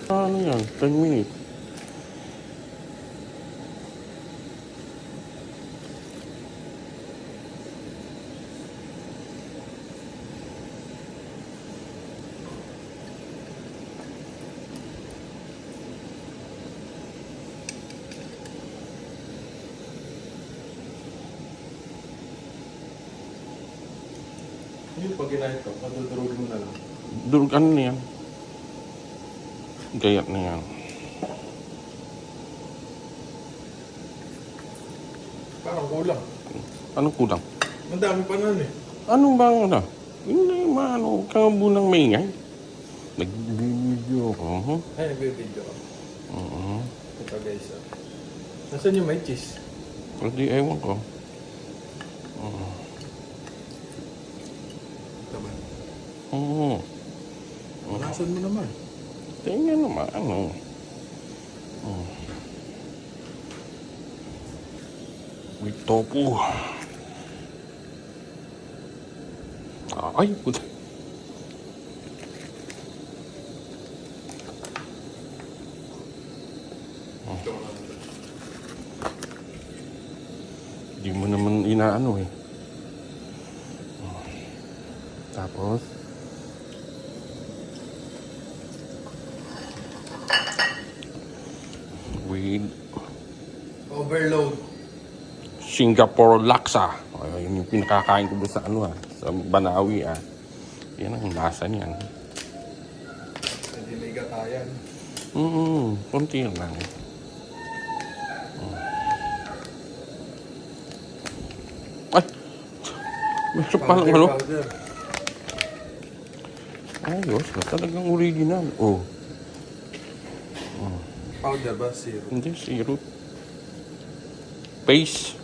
Ano yan? 10 minutes. Yung pag ginahit ko, madudurog mo na lang. Durug ano na yan? Gayat na yan. Parang kulang. Anong kulang? Madami pa nun eh. Anong bang ano? Hindi, maano. Huwag kang bunang maingay. Nag-video ako. Ay, nagbe-video ka. Oo. Ito guys. Nasaan yung may cheese? Hindi, ewan ko. Ito ba? Oo. Nasaan mo naman? Tingnan naman, ano. May tofu. Ay, puta. Hindi mo naman inaano eh. Tapos, with Overload. Singapore laksa. Yun yung pinakakain ko doon sa ano sa Banawi Yan ang lasa niyan. Hindi may gatayan. Konti lang. Ay! Meron pa lang ano? Powder. Ayos na talagang original. Oh, Powder ba? Syrup. hindi syrup. Paste.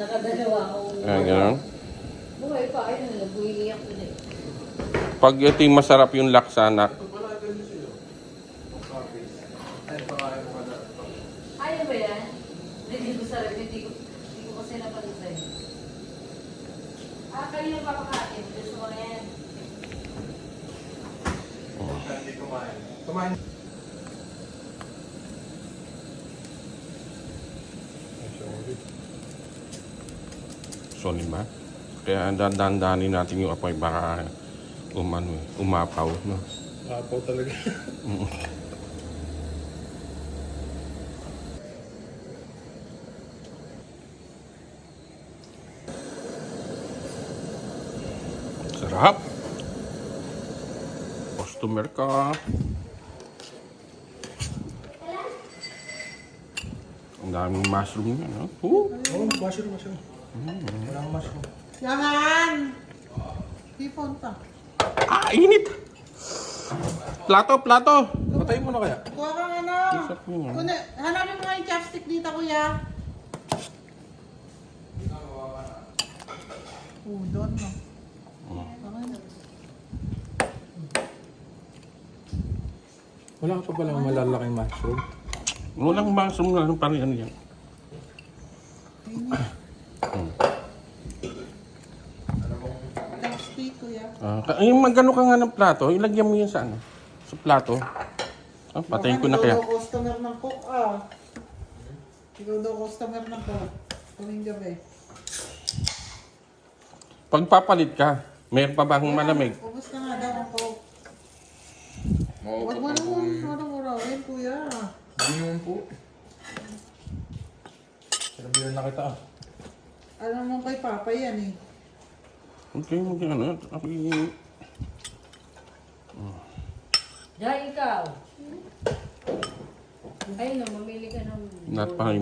Nakadalawa ako. Ganun. Buhay pa, ayun na, nag-uwi ako na eh. Pag ito yung masarap yung laksa na, Ito pala, ito yung sa'yo. Ay, pakain mo ka na. Ayaw ba yan? Hindi ko sarap, hindi ko kasi napansin. Kayo yung papakain, gusto mo na yan. Hindi kumain. Kumain. solid ba? Kaya dandanin natin yung apoy baka umapaw, no? Apaw talaga. Sarap. Customer ka. Ang daming mushroom yan, no? Oo, mushroom. Wala akong mushroom. Yaman! Ipon pa. Init! Plato! Patayin mo na kaya? Kuha kang ano. Isap mo yan. Hanapin mo nga yung chopstick dito, kuya. Doon no. Wala ka pa palang malalaking mushroom. Walang mushroom na parang ano yan. Chopstick, kuya. Yung magano ka nga ng plato, ilagyan mo yan sa ano? Sa plato. Patayin ko na kaya. Ikaw daw customer ng cook, Ikaw daw customer ng cook. Kaming gabi. Pagpapalit ka, mayroon pa bang malamig? Ubus na nga daw ang cook. Huwag mo naman urawin, kuya. Hindi naman po. Sinabihan na kita Alam mo kay Papa yan eh. Okay, ano? Diyan ikaw. Ayun na, mamili ka ng...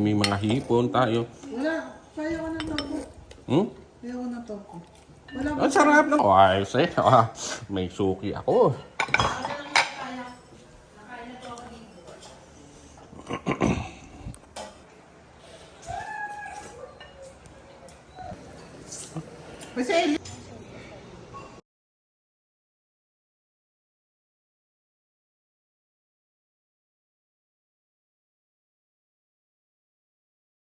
May mga hipon tayo. Wala. Kaya ko ng topo. Kaya ko ng topo. Wala ba? Ang sarap na. Ay, may suki ako. Kasi